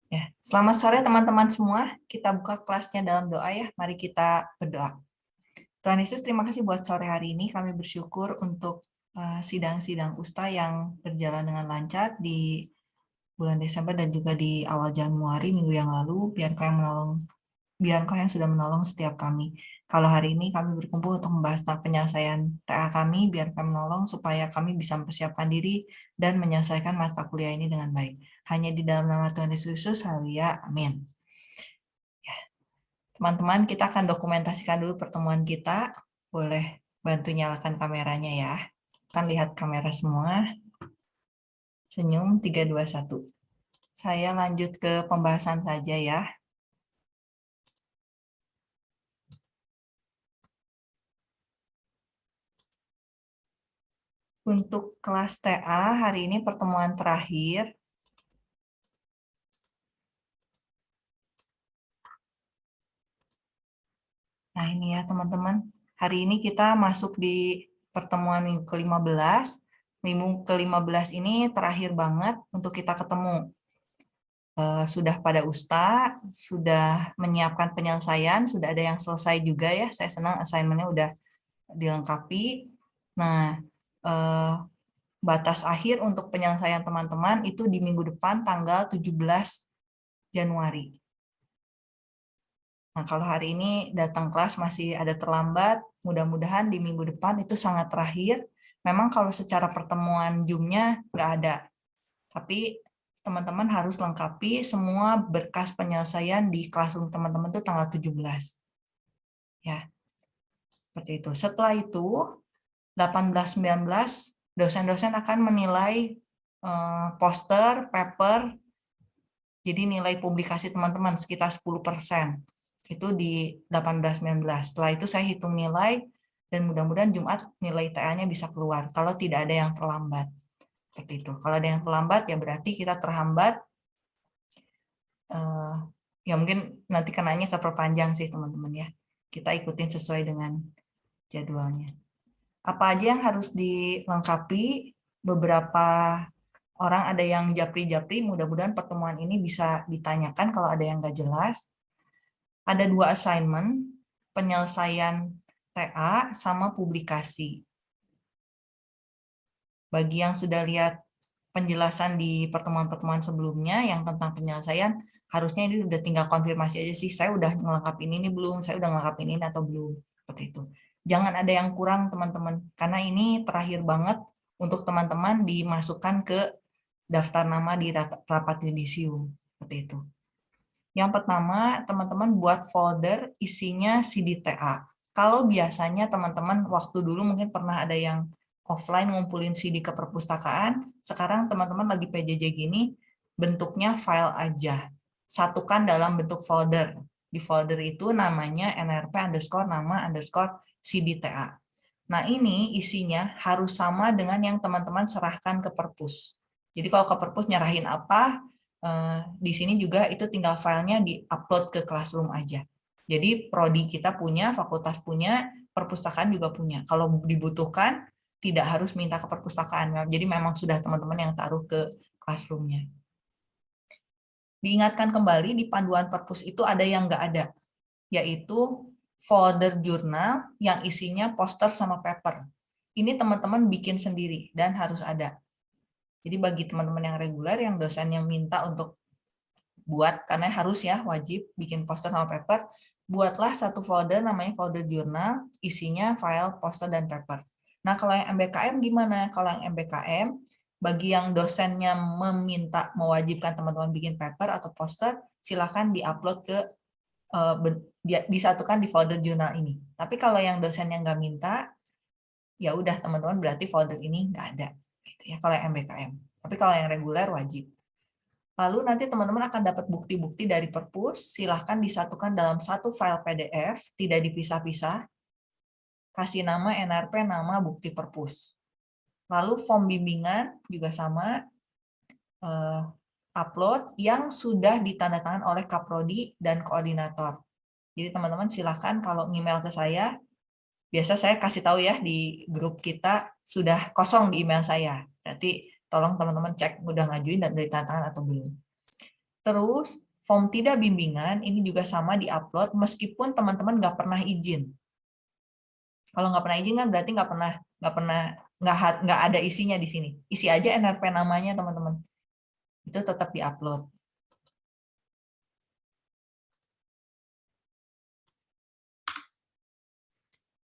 Ya, selamat sore teman-teman semua. Kita buka kelasnya dalam doa ya. Mari kita berdoa. Tuhan Yesus, terima kasih buat sore hari ini. Kami bersyukur untuk sidang-sidang USTA yang berjalan dengan lancar di bulan Desember dan juga di awal Januari minggu yang lalu. Biar Engkau yang sudah menolong setiap kami. Kalau hari ini kami berkumpul untuk membahas tentang penyelesaian TA kami, biar kami menolong supaya kami bisa mempersiapkan diri dan menyelesaikan mata kuliah ini dengan baik. Hanya di dalam nama Tuhan Yesus Kristus, haleluya, amin. Teman-teman, kita akan dokumentasikan dulu pertemuan kita. Boleh bantu nyalakan kameranya ya. Kan lihat kamera semua. Senyum 3, 2, 1. Saya lanjut ke pembahasan saja ya. Untuk kelas TA, hari ini pertemuan terakhir. Nah ini ya teman-teman. Hari ini kita masuk di pertemuan minggu ke-15. Minggu ke-15 ini terakhir banget untuk kita ketemu. Sudah pada USTA, sudah menyiapkan penyelesaian, sudah ada yang selesai juga ya. Saya senang assignment-nya udah dilengkapi. Nah, batas akhir untuk penyelesaian teman-teman itu di minggu depan tanggal 17 Januari. Nah, kalau hari ini datang kelas masih ada terlambat, mudah-mudahan di minggu depan itu sangat terakhir. Memang kalau secara pertemuan Zoom-nya nggak ada, tapi teman-teman harus lengkapi semua berkas penyelesaian di Classroom teman-teman itu tanggal 17. Ya, seperti itu. Setelah itu, 18-19, dosen-dosen akan menilai poster, paper, jadi nilai publikasi teman-teman sekitar 10%. Itu di 18-19. Setelah itu saya hitung nilai, dan mudah-mudahan Jumat nilai TA-nya bisa keluar, kalau tidak ada yang terlambat. Seperti itu. Kalau ada yang terlambat, ya berarti kita terhambat. Ya mungkin nanti kenanya keperpanjang sih teman-teman ya. Kita ikutin sesuai dengan jadwalnya. Apa aja yang harus dilengkapi? Beberapa orang ada yang japri-japri, mudah-mudahan pertemuan ini bisa ditanyakan kalau ada yang nggak jelas. Ada 2 assignment, penyelesaian TA sama publikasi. Bagi yang sudah lihat penjelasan di pertemuan-pertemuan sebelumnya yang tentang penyelesaian, harusnya ini udah tinggal konfirmasi aja sih, saya udah ngelengkapin ini belum, saya udah ngelengkapin ini atau belum, seperti itu. Jangan ada yang kurang teman-teman, karena ini terakhir banget untuk teman-teman dimasukkan ke daftar nama di rapat yudisium, seperti itu. Yang pertama, teman-teman buat folder isinya CD-TA. Kalau biasanya teman-teman waktu dulu mungkin pernah ada yang offline ngumpulin CD ke perpustakaan, sekarang teman-teman lagi PJJ gini, bentuknya file aja. Satukan dalam bentuk folder. Di folder itu namanya nrp_nama_CD-TA. Nah ini isinya harus sama dengan yang teman-teman serahkan ke perpus. Jadi kalau ke perpus nyerahin apa, di sini juga itu tinggal filenya di-upload ke Classroom aja. Jadi prodi kita punya, fakultas punya, perpustakaan juga punya. Kalau dibutuhkan, tidak harus minta ke perpustakaan. Jadi memang sudah teman-teman yang taruh ke Classroom-nya. Diingatkan kembali, di panduan perpus itu ada yang nggak ada, yaitu folder jurnal yang isinya poster sama paper. Ini teman-teman bikin sendiri dan harus ada. Jadi bagi teman-teman yang reguler, yang dosen yang minta untuk buat, karena harus ya, wajib bikin poster sama paper, buatlah satu folder namanya folder jurnal, isinya file poster dan paper. Nah, kalau yang MBKM gimana? Kalau yang MBKM, bagi yang dosennya meminta, mewajibkan teman-teman bikin paper atau poster, silakan diupload ke, disatukan di folder jurnal ini. Tapi kalau yang dosen yang nggak minta, ya udah teman-teman berarti folder ini nggak ada. Gitu ya, kalau yang MBKM. Tapi kalau yang reguler wajib. Lalu nanti teman-teman akan dapat bukti-bukti dari perpus, silahkan disatukan dalam satu file PDF, tidak dipisah-pisah, kasih nama NRP, nama bukti perpus. Lalu form bimbingan juga sama, upload yang sudah ditandatangan oleh Kaprodi dan koordinator. Jadi teman-teman silahkan kalau email ke saya, biasa saya kasih tahu ya di grup kita sudah kosong di email saya. Berarti tolong teman-teman cek udah ngajuin dan ditandatangan atau belum. Terus form tidak bimbingan ini juga sama diupload meskipun teman-teman nggak pernah izin. Kalau nggak pernah izin kan berarti nggak ada isinya di sini. Isi aja NRP namanya teman-teman. Itu tetap diupload.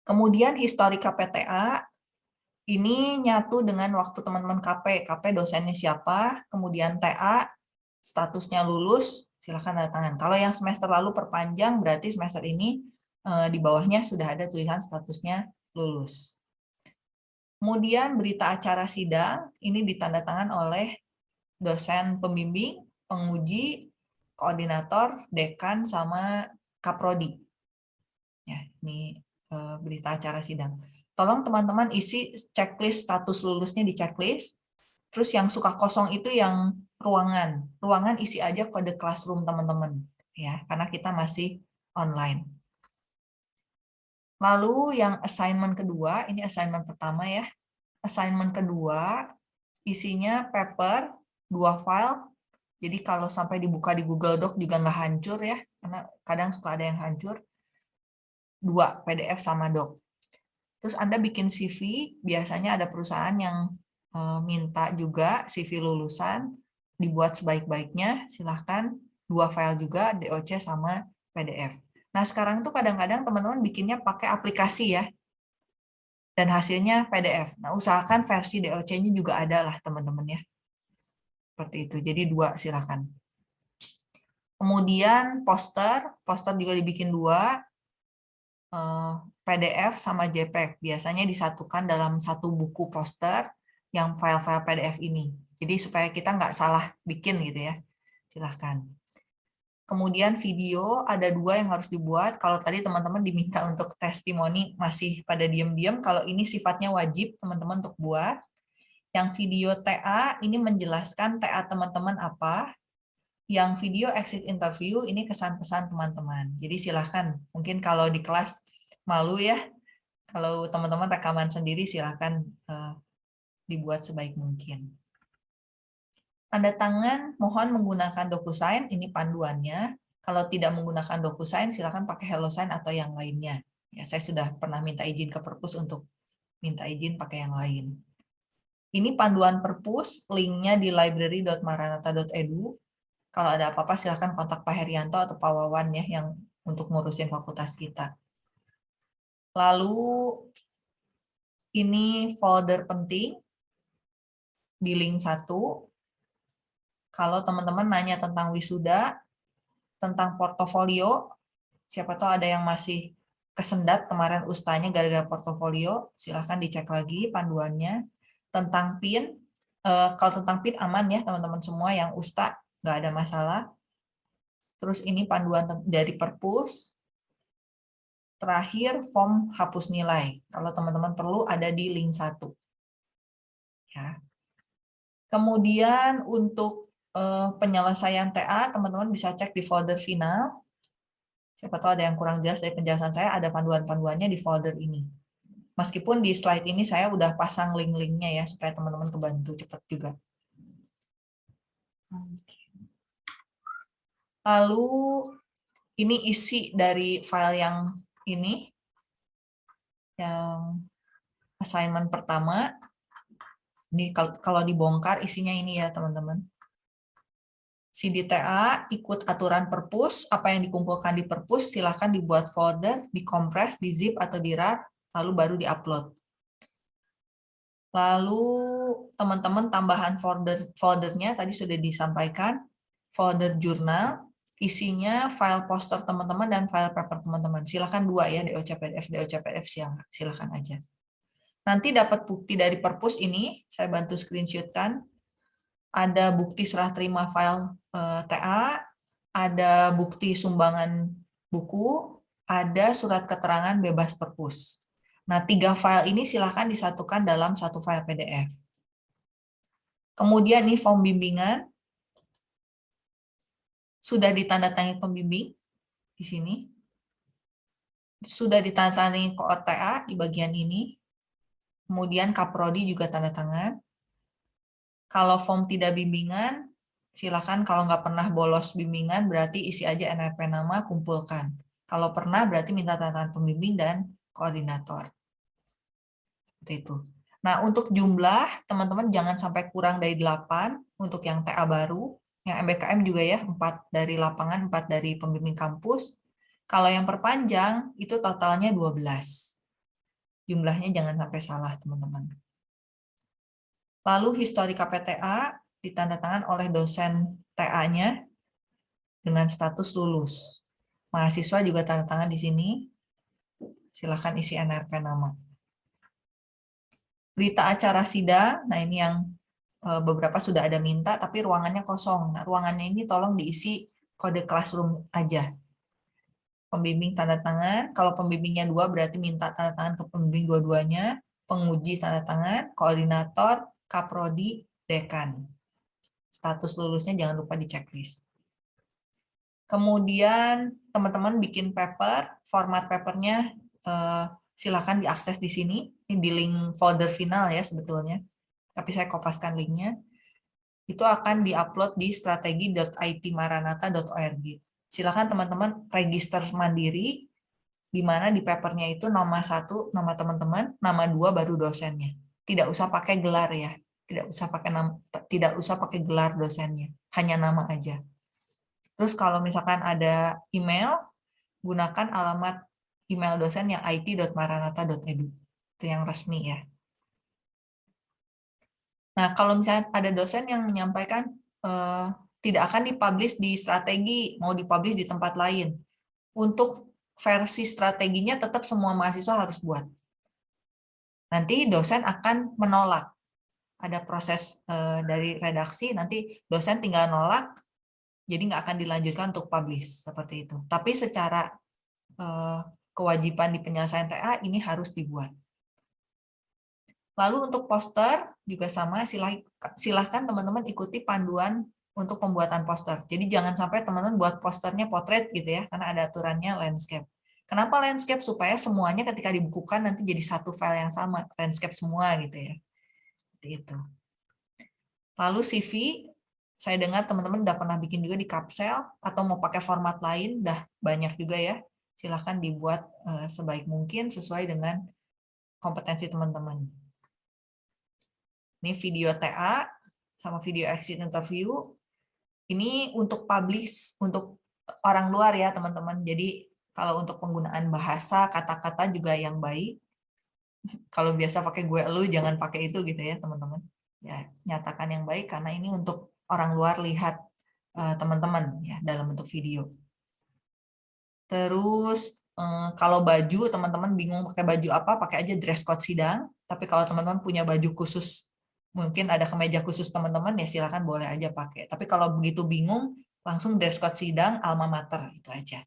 Kemudian historika PTA ini nyatu dengan waktu teman-teman KP dosennya siapa, kemudian TA statusnya lulus, silakan tanda tangan. Kalau yang semester lalu perpanjang berarti semester ini di bawahnya sudah ada tulisan statusnya lulus. Kemudian berita acara sidang ini ditandatangan oleh dosen pembimbing, penguji, koordinator, dekan, sama kaprodi. Ya, ini berita acara sidang. Tolong teman-teman isi checklist status lulusnya di checklist. Terus yang suka kosong itu yang ruangan. Ruangan isi aja kode classroom teman-teman, ya, karena kita masih online. Lalu yang assignment kedua, ini assignment pertama ya. Assignment kedua isinya paper 2 file. Jadi kalau sampai dibuka di Google Doc juga nggak hancur ya, karena kadang suka ada yang hancur. 2 PDF sama doc. Terus Anda bikin CV, biasanya ada perusahaan yang minta juga CV lulusan, dibuat sebaik-baiknya, silahkan 2 file juga, DOC sama PDF. Nah sekarang tuh kadang-kadang teman-teman bikinnya pakai aplikasi ya, dan hasilnya PDF. Nah usahakan versi DOC-nya juga ada lah teman-teman ya. Seperti itu, jadi 2 silahkan. Kemudian poster juga dibikin 2, PDF sama JPEG. Biasanya disatukan dalam satu buku poster yang file-file PDF ini. Jadi supaya kita nggak salah bikin gitu ya. Silahkan. Kemudian video ada 2 yang harus dibuat. Kalau tadi teman-teman diminta untuk testimoni masih pada diam-diam, kalau ini sifatnya wajib teman-teman untuk buat. Yang video TA ini menjelaskan TA teman-teman apa. Yang video exit interview ini kesan-pesan teman-teman. Jadi silahkan. Mungkin kalau di kelas malu ya, kalau teman-teman rekaman sendiri silahkan dibuat sebaik mungkin. Tanda tangan mohon menggunakan DocuSign, ini panduannya. Kalau tidak menggunakan DocuSign silahkan pakai HelloSign atau yang lainnya. Ya, saya sudah pernah minta izin ke Perpus untuk minta izin pakai yang lain. Ini panduan Perpus, linknya di library.maranatha.edu. Kalau ada apa-apa silahkan kontak Pak Herianto atau Pak Wawan ya yang untuk ngurusin fakultas kita. Lalu ini folder penting di link 1. Kalau teman-teman nanya tentang wisuda, tentang portofolio, siapa tahu ada yang masih kesendat kemarin ustanya gara-gara portofolio, silahkan dicek lagi panduannya. Tentang PIN, kalau tentang PIN aman ya teman-teman semua yang usta, nggak ada masalah. Terus ini panduan dari Perpus. Terakhir, form hapus nilai. Kalau teman-teman perlu ada di link 1. Ya. Kemudian untuk penyelesaian TA, teman-teman bisa cek di folder final. Siapa tahu ada yang kurang jelas dari penjelasan saya, ada panduan-panduannya di folder ini. Meskipun di slide ini saya udah pasang link-linknya ya, supaya teman-teman kebantu cepat juga. Lalu ini isi dari file yang ini, yang assignment pertama. Ini kalau dibongkar isinya ini ya teman-teman. CDTA ikut aturan Perpus, apa yang dikumpulkan di Perpus silahkan dibuat folder, dikompres, di zip atau di RAR, lalu baru diupload. Lalu teman-teman tambahan foldernya tadi sudah disampaikan, folder jurnal, isinya file poster teman-teman dan file paper teman-teman. Silahkan 2 ya, DOC PDF silahkan aja. Nanti dapat bukti dari Perpus ini, saya bantu screenshotkan. Ada bukti serah terima file TA, ada bukti sumbangan buku, ada surat keterangan bebas Perpus. Nah, 3 file ini silahkan disatukan dalam satu file PDF. Kemudian ini form bimbingan, sudah ditandatangani pembimbing di sini. Sudah ditandatangani koor TA di bagian ini. Kemudian kaprodi juga tanda tangan. Kalau form tidak bimbingan, Silakan kalau nggak pernah bolos bimbingan, berarti isi aja NRP nama, kumpulkan. Kalau pernah, berarti minta tanda tangan pembimbing dan koordinator. Seperti itu. Nah, untuk jumlah, teman-teman jangan sampai kurang dari 8 untuk yang TA baru. Yang MBKM juga ya, 4 dari lapangan, 4 dari pembimbing kampus. Kalau yang perpanjang, itu totalnya 12. Jumlahnya jangan sampai salah, teman-teman. Lalu histori KPTA ditandatangan oleh dosen TA-nya dengan status lulus. Mahasiswa juga tanda tangan di sini. Silakan isi NRP nama. Berita acara sidang, nah ini yang beberapa sudah ada minta, tapi ruangannya kosong. Nah, ruangannya ini tolong diisi kode classroom aja. Pembimbing tanda tangan, kalau pembimbingnya 2 berarti minta tanda tangan ke pembimbing dua-duanya, penguji tanda tangan, koordinator, kaprodi, dekan. Status lulusnya jangan lupa di checklist. Kemudian teman-teman bikin paper, format papernya silakan diakses di sini. Ini di link folder final ya sebetulnya. Tapi saya kopaskan linknya. Itu akan diupload di strategi.itmaranatha.org. Silakan teman-teman register mandiri, di mana di papernya itu nama 1 nama teman-teman, nama 2 baru dosennya. Tidak usah pakai gelar ya. Tidak usah pakai gelar dosennya. Hanya nama aja. Terus kalau misalkan ada email, gunakan alamat email dosen yang it.maranatha.edu. Itu yang resmi ya. Nah, kalau misalnya ada dosen yang menyampaikan tidak akan dipublish di strategi, mau dipublish di tempat lain. Untuk versi strateginya tetap semua mahasiswa harus buat. Nanti dosen akan menolak. Ada proses dari redaksi, nanti dosen tinggal nolak, jadi nggak akan dilanjutkan untuk publish seperti itu. Tapi secara kewajiban di penyelesaian TA ini harus dibuat. Lalu untuk poster juga sama, silahkan teman-teman ikuti panduan untuk pembuatan poster. Jadi jangan sampai teman-teman buat posternya potret gitu ya, karena ada aturannya landscape. Kenapa landscape? Supaya semuanya ketika dibukukan nanti jadi satu file yang sama, landscape semua gitu ya. Seperti itu. Lalu CV, saya dengar teman-teman udah pernah bikin juga di Capsel, atau mau pakai format lain, udah banyak juga ya. Silahkan dibuat sebaik mungkin sesuai dengan kompetensi teman-teman. Ini video TA sama video exit interview. Ini untuk publish, untuk orang luar ya teman-teman. Jadi kalau untuk penggunaan bahasa, kata-kata juga yang baik. Kalau biasa pakai gue lu, jangan pakai itu gitu ya teman-teman. Ya, nyatakan yang baik karena ini untuk orang luar lihat teman-teman ya dalam bentuk video. Terus kalau baju, teman-teman bingung pakai baju apa, pakai aja dress code sidang. Tapi kalau teman-teman punya baju khusus, mungkin ada kemeja khusus teman-teman, ya silakan boleh aja pakai. Tapi kalau begitu bingung, langsung dress code sidang, alma mater, itu aja.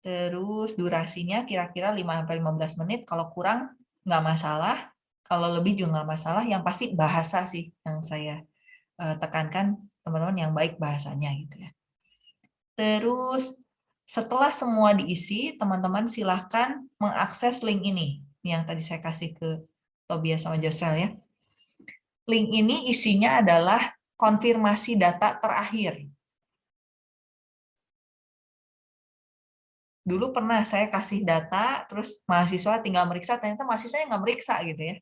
Terus durasinya kira-kira 5-15 menit, kalau kurang nggak masalah, kalau lebih juga nggak masalah, yang pasti bahasa sih yang saya tekankan, teman-teman yang baik bahasanya gitu ya. Terus setelah semua diisi, teman-teman silahkan mengakses link ini. Ini yang tadi saya kasih ke Tobias sama Josrel ya. Link ini isinya adalah konfirmasi data terakhir. Dulu pernah saya kasih data, terus mahasiswa tinggal meriksa, ternyata mahasiswanya nggak meriksa gitu ya.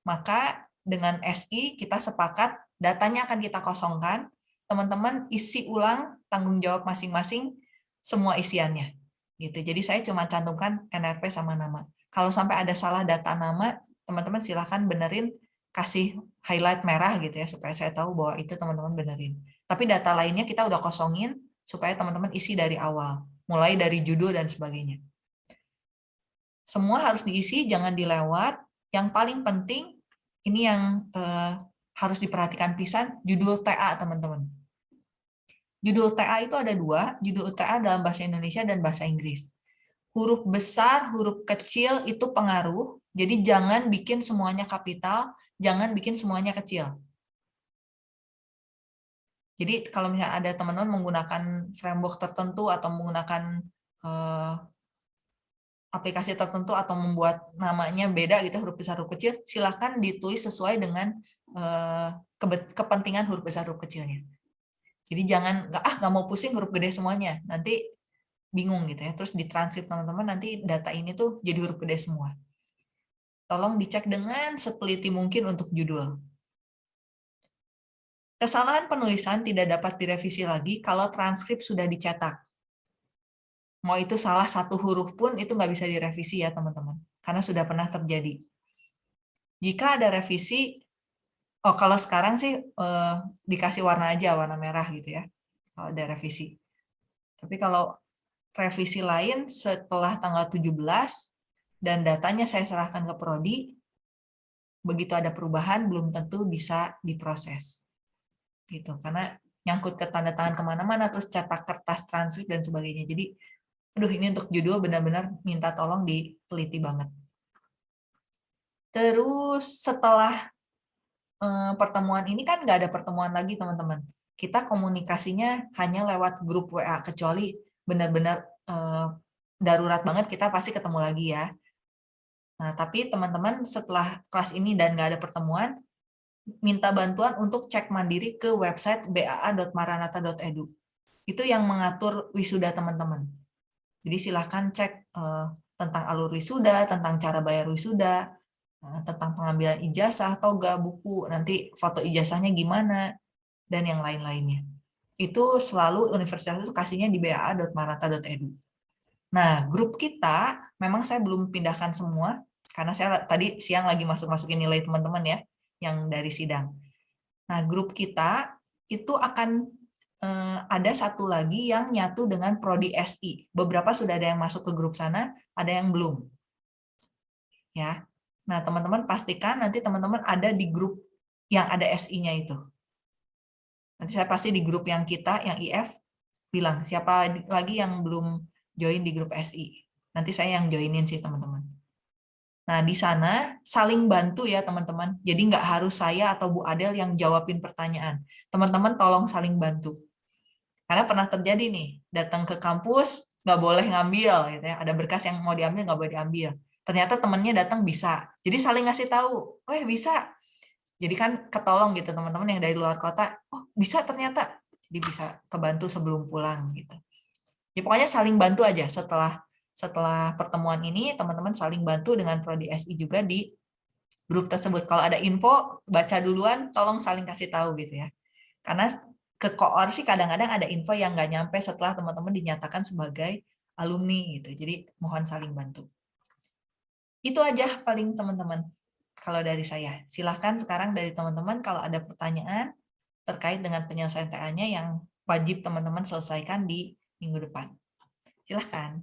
Maka dengan SI kita sepakat datanya akan kita kosongkan, teman-teman isi ulang tanggung jawab masing-masing semua isiannya. Gitu. Jadi saya cuma cantumkan NRP sama nama. Kalau sampai ada salah data nama, teman-teman silahkan benerin, kasih highlight merah gitu ya, supaya saya tahu bahwa itu teman-teman benerin. Tapi data lainnya kita udah kosongin, supaya teman-teman isi dari awal, mulai dari judul dan sebagainya. Semua harus diisi, jangan dilewat. Yang paling penting, ini yang harus diperhatikan pisan, judul TA teman-teman. Judul TA itu ada 2, judul TA dalam bahasa Indonesia dan bahasa Inggris. Huruf besar, huruf kecil itu pengaruh, jadi jangan bikin semuanya kapital, jangan bikin semuanya kecil. Jadi kalau misalnya ada teman-teman menggunakan framework tertentu atau menggunakan aplikasi tertentu atau membuat namanya beda gitu, huruf besar huruf kecil, silakan ditulis sesuai dengan kepentingan huruf besar huruf kecilnya. Jadi jangan nggak mau pusing huruf gede semuanya, nanti bingung gitu ya. Terus ditranskrip teman-teman, nanti data ini tuh jadi huruf gede semua. Tolong dicek dengan seteliti mungkin untuk judul. Kesalahan penulisan tidak dapat direvisi lagi kalau transkrip sudah dicetak. Mau itu salah satu huruf pun itu nggak bisa direvisi ya teman-teman, karena sudah pernah terjadi. Jika ada revisi, kalau sekarang sih dikasih warna aja, warna merah gitu ya, kalau ada revisi. Tapi kalau revisi lain setelah tanggal 17 dan datanya saya serahkan ke Prodi, begitu ada perubahan belum tentu bisa diproses. Gitu, karena nyangkut ke tanda tangan kemana-mana, terus cetak kertas transkrip dan sebagainya. Jadi, aduh ini untuk judul benar-benar minta tolong diteliti banget. Terus setelah pertemuan ini kan nggak ada pertemuan lagi teman-teman. Kita komunikasinya hanya lewat grup WA, kecuali benar-benar darurat banget kita pasti ketemu lagi ya. Nah, tapi teman-teman setelah kelas ini dan nggak ada pertemuan, minta bantuan untuk cek mandiri ke website baa.maranatha.edu. Itu yang mengatur wisuda teman-teman. Jadi silahkan cek tentang alur wisuda, tentang cara bayar wisuda, tentang pengambilan ijazah, toga, buku, nanti foto ijazahnya gimana, dan yang lain-lainnya. Itu selalu universitas itu kasihnya di baa.maranatha.edu. Nah, grup kita, memang saya belum pindahkan semua, karena saya tadi siang lagi masuk-masukin nilai teman-teman ya, yang dari sidang. Nah, grup kita itu akan ada satu lagi yang nyatu dengan Prodi SI. Beberapa sudah ada yang masuk ke grup sana, ada yang belum. Ya. Nah, teman-teman pastikan nanti teman-teman ada di grup yang ada SI-nya itu. Nanti saya pasti di grup yang kita, yang IF, bilang siapa lagi yang belum join di grup SI. Nanti saya yang joinin sih teman-teman. Nah, di sana saling bantu ya teman-teman. Jadi nggak harus saya atau Bu Adel yang jawabin pertanyaan. Teman-teman tolong saling bantu. Karena pernah terjadi nih, datang ke kampus nggak boleh ngambil, gitu ya. Ada berkas yang mau diambil nggak boleh diambil. Ternyata temennya datang bisa. Jadi saling ngasih tahu, bisa. Jadi kan ketolong gitu teman-teman yang dari luar kota, oh bisa ternyata. Jadi bisa kebantu sebelum pulang gitu. Jadi pokoknya saling bantu aja setelah pertemuan ini, teman-teman saling bantu dengan Prodi SI juga di grup tersebut. Kalau ada info, baca duluan, tolong saling kasih tahu gitu ya. Karena ke koor sih kadang-kadang ada info yang nggak nyampe setelah teman-teman dinyatakan sebagai alumni gitu. Jadi mohon saling bantu. Itu aja paling teman-teman kalau dari saya. Silahkan sekarang dari teman-teman kalau ada pertanyaan terkait dengan penyelesaian TA-nya yang wajib teman-teman selesaikan di minggu depan. Silahkan.